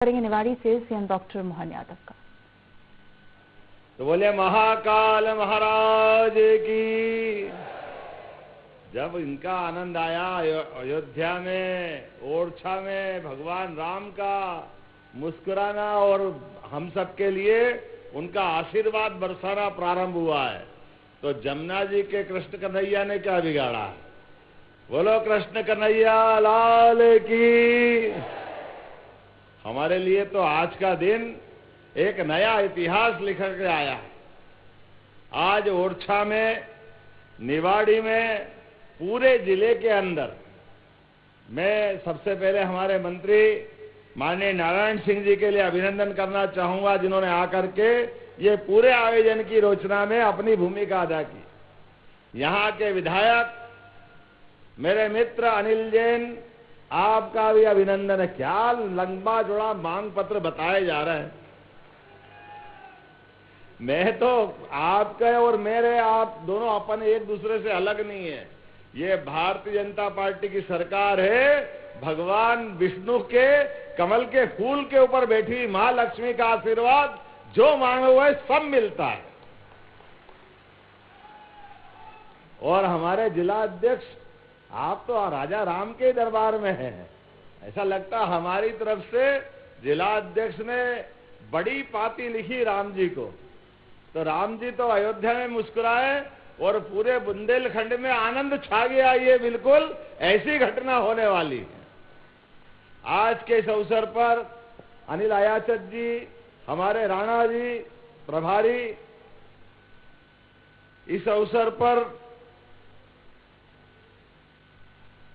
करेंगे निवाड़ी से CM doctor Mohan Yadav का। तो बोले महाकाल महाराज की। जब इनका आनंद आया अयोध्या में, ओरछा में भगवान राम का मुस्कुराना और हम सब के लिए उनका आशीर्वाद बरसाना प्रारंभ हुआ है, तो जमुना जी के कृष्ण कन्हैया ने क्या बिगाड़ा है? बोलो कृष्ण कन्हैया लाल की। हमारे लिए तो आज का दिन एक नया इतिहास लिख के आया है। आज ओरछा में, निवाड़ी में, पूरे जिले के अंदर मैं सबसे पहले हमारे मंत्री माननीय नारायण सिंह जी के लिए अभिनंदन करना चाहूंगा, जिन्होंने आकर के ये पूरे आयोजन की रचना में अपनी भूमिका अदा की। यहां के विधायक मेरे मित्र अनिल जैन, आपका भी अभिनंदन है। क्या लंबा जोड़ा मांग पत्र बताए जा रहे हैं। मैं तो आपके और मेरे, आप दोनों अपन एक दूसरे से अलग नहीं है। ये भारतीय जनता पार्टी की सरकार है। भगवान विष्णु के कमल के फूल के ऊपर बैठी मां लक्ष्मी का आशीर्वाद जो मांगे हुए सब मिलता है। और हमारे जिला अध्यक्ष, आप तो राजा राम के दरबार में हैं। ऐसा लगता हमारी तरफ से जिला अध्यक्ष ने बड़ी पाती लिखी राम जी को। तो राम जी तो अयोध्या में मुस्कुराए और पूरे बुंदेलखंड में आनंद छा गया। ये बिल्कुल ऐसी घटना होने वाली है। आज के इस अवसर पर अनिल अयाचत जी, हमारे राणा जी प्रभारी, इस अवसर पर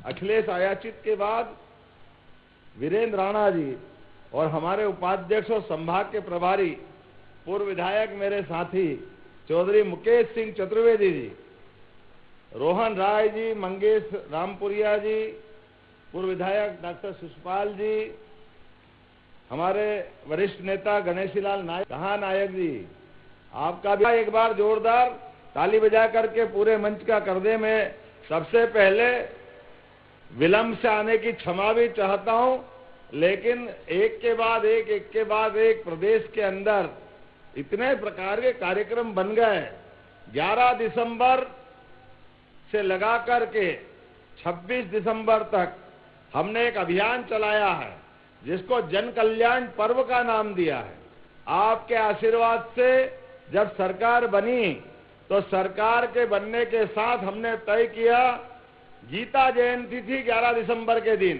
अखिलेश अयाचित के बाद वीरेंद्र राणा जी और हमारे उपाध्यक्ष और संभाग के प्रभारी पूर्व विधायक मेरे साथी चौधरी मुकेश सिंह चतुर्वेदी जी, रोहन राय जी, मंगेश रामपुरिया जी, पूर्व विधायक डॉक्टर शिशुपाल जी, हमारे वरिष्ठ नेता गणेशीलाल नायक, कहा नायक जी, आपका भी एक बार जोरदार ताली बजा करके पूरे मंच का कर दे। मैं सबसे पहले विलंब से आने की क्षमा भी चाहता हूं, लेकिन एक के बाद एक प्रदेश के अंदर इतने प्रकार के कार्यक्रम बन गए। 11 दिसंबर से लगा करके 26 दिसंबर तक हमने एक अभियान चलाया है, जिसको जन कल्याण पर्व का नाम दिया है। आपके आशीर्वाद से जब सरकार बनी, तो सरकार के बनने के साथ हमने तय किया, गीता जयंती थी 11 दिसंबर के दिन।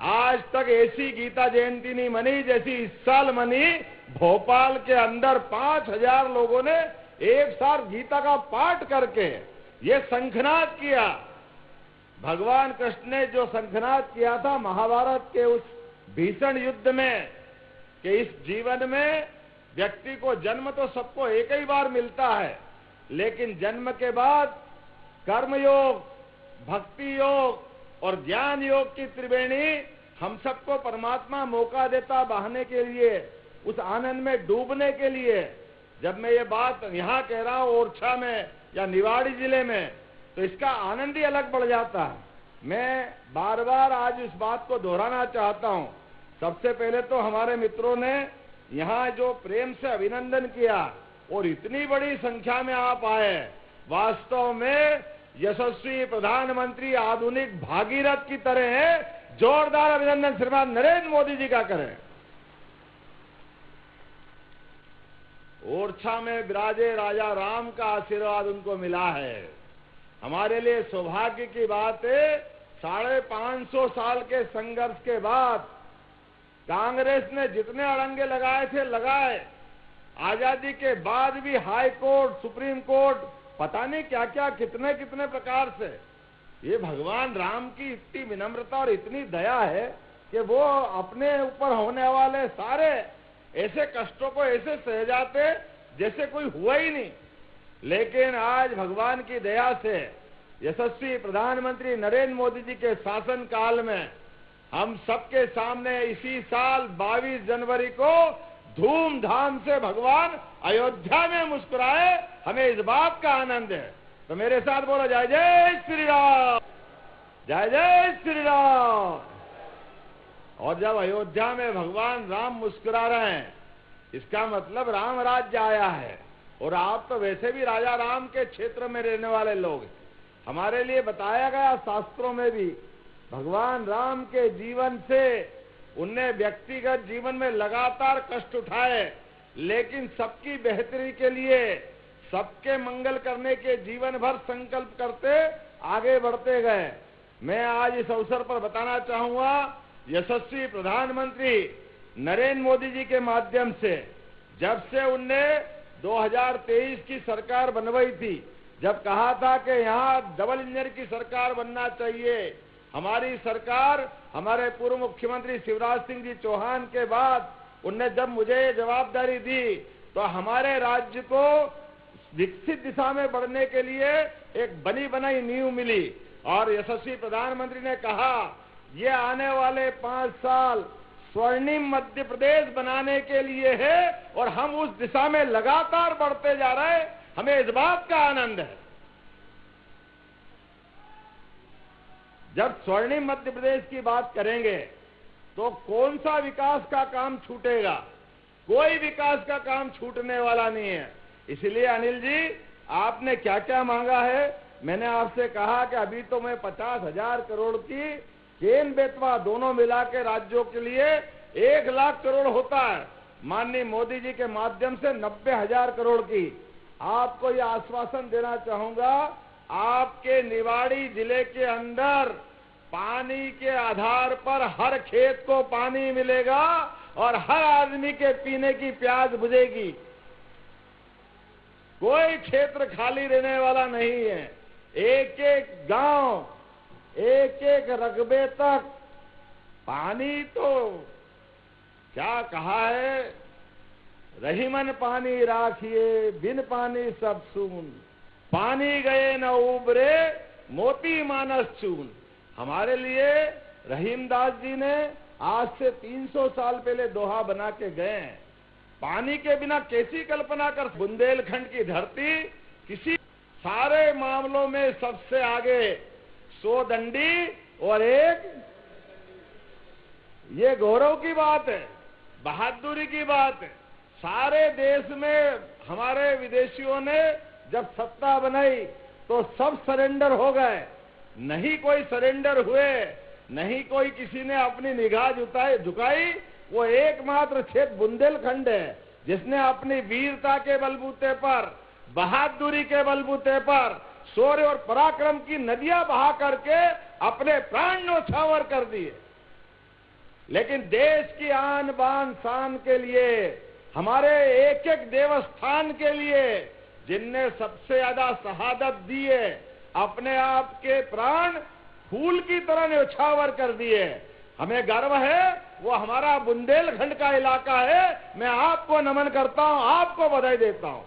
आज तक ऐसी गीता जयंती नहीं मनी जैसी इस साल मनी। भोपाल के अंदर 5000 लोगों ने एक साथ गीता का पाठ करके ये शंखनाद किया। भगवान कृष्ण ने जो शंखनाद किया था महाभारत के उस भीषण युद्ध में, कि इस जीवन में व्यक्ति को जन्म तो सबको एक ही बार मिलता है, लेकिन जन्म के बाद कर्मयोग, भक्ति योग और ज्ञान योग की त्रिवेणी हम सबको परमात्मा मौका देता बहाने के लिए, उस आनंद में डूबने के लिए। जब मैं ये बात यहां कह रहा हूं ओरछा में या निवाड़ी जिले में, तो इसका आनंद ही अलग बढ़ जाता है। मैं बार बार आज इस बात को दोहराना चाहता हूं। सबसे पहले तो हमारे मित्रों ने यहां जो प्रेम से अभिनंदन किया और इतनी बड़ी संख्या में आप आए, वास्तव में यशस्वी प्रधानमंत्री आधुनिक भागीरथ की तरह है। जोरदार अभिनंदन श्रीमान नरेंद्र मोदी जी का करें। ओरछा में विराजे राजा राम का आशीर्वाद उनको मिला है। हमारे लिए सौभाग्य की बात है, 550 साल के संघर्ष के बाद कांग्रेस ने जितने अड़ंगे लगाए थे लगाए। आजादी के बाद भी हाई कोर्ट, सुप्रीम कोर्ट, पता नहीं क्या क्या कितने कितने प्रकार से। ये भगवान राम की इतनी विनम्रता और इतनी दया है कि वो अपने ऊपर होने वाले सारे ऐसे कष्टों को ऐसे सह जाते जैसे कोई हुआ ही नहीं। लेकिन आज भगवान की दया से यशस्वी प्रधानमंत्री नरेंद्र मोदी जी के शासन काल में हम सबके सामने इसी साल 22 जनवरी को धूमधाम से भगवान अयोध्या में मुस्कुराए। हमें इस बात का आनंद है। तो मेरे साथ बोलो जय जय श्री राम, जय जय श्री राम। और जब अयोध्या में भगवान राम मुस्कुरा रहे हैं, इसका मतलब राम राज्य आया है। और आप तो वैसे भी राजा राम के क्षेत्र में रहने वाले लोग हैं। हमारे लिए बताया गया शास्त्रों में भी, भगवान राम के जीवन से उनने व्यक्तिगत जीवन में लगातार कष्ट उठाए, लेकिन सबकी बेहतरी के लिए, सबके मंगल करने के जीवन भर संकल्प करते आगे बढ़ते गए। मैं आज इस अवसर पर बताना चाहूंगा, यशस्वी प्रधानमंत्री नरेंद्र मोदी जी के माध्यम से, जब से उनने 2023 की सरकार बनवाई थी, जब कहा था कि यहाँ डबल इंजन की सरकार बनना चाहिए, हमारी सरकार हमारे पूर्व मुख्यमंत्री शिवराज सिंह जी चौहान के बाद उनने जब मुझे ये जवाबदारी दी, तो हमारे राज्य को विकसित दिशा में बढ़ने के लिए एक बनी बनाई नींव मिली। और यशस्वी प्रधानमंत्री ने कहा, ये आने वाले 5 साल स्वर्णिम मध्य प्रदेश बनाने के लिए है, और हम उस दिशा में लगातार बढ़ते जा रहे हैं। हमें इस बात का आनंद है। जब स्वर्णिम मध्य प्रदेश की बात करेंगे तो कौन सा विकास का काम छूटेगा? कोई विकास का काम छूटने वाला नहीं है। इसलिए अनिल जी, आपने क्या क्या मांगा है? मैंने आपसे कहा कि अभी तो मैं 50,000 करोड़ की केन बेतवा दोनों मिला के राज्यों के लिए 1 लाख करोड़ होता है। माननीय मोदी जी के माध्यम से 90,000 करोड़ की। आपको यह आश्वासन देना चाहूंगा, आपके निवाड़ी जिले के अंदर पानी के आधार पर हर खेत को पानी मिलेगा और हर आदमी के पीने की प्यास बुझेगी। कोई क्षेत्र खाली रहने वाला नहीं है। एक एक गांव, एक एक रकबे तक पानी, तो क्या कहा है, रहीमन पानी राखिए, बिन पानी सब सून, पानी गए न उबरे, मोती मानस चून। हमारे लिए रहीमदास जी ने आज से 300 साल पहले दोहा बना के गए हैं। पानी के बिना कैसी कल्पना कर। बुंदेलखंड की धरती किसी सारे मामलों में सबसे आगे, 100 दंडी और एक, ये गौरव की बात है, बहादुरी की बात है। सारे देश में हमारे विदेशियों ने जब सत्ता बनाई तो सब सरेंडर हो गए, नहीं कोई सरेंडर हुए, नहीं कोई किसी ने अपनी निगाह झुकाई। वो एकमात्र क्षेत्र बुंदेलखंड है जिसने अपनी वीरता के बलबूते पर, बहादुरी के बलबूते पर, शौर्य और पराक्रम की नदियां बहा करके अपने प्राण न्योछावर कर दिए। लेकिन देश की आन बान शान के लिए, हमारे एक एक देवस्थान के लिए, जिनने सबसे ज्यादा शहादत दी है, अपने आप के प्राण फूल की तरह न्योछावर कर दिए। हमें गर्व है, वो हमारा बुंदेलखंड का इलाका है। मैं आपको नमन करता हूं, आपको बधाई देता हूं।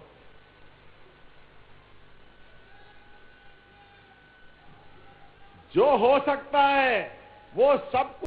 जो हो सकता है वो सब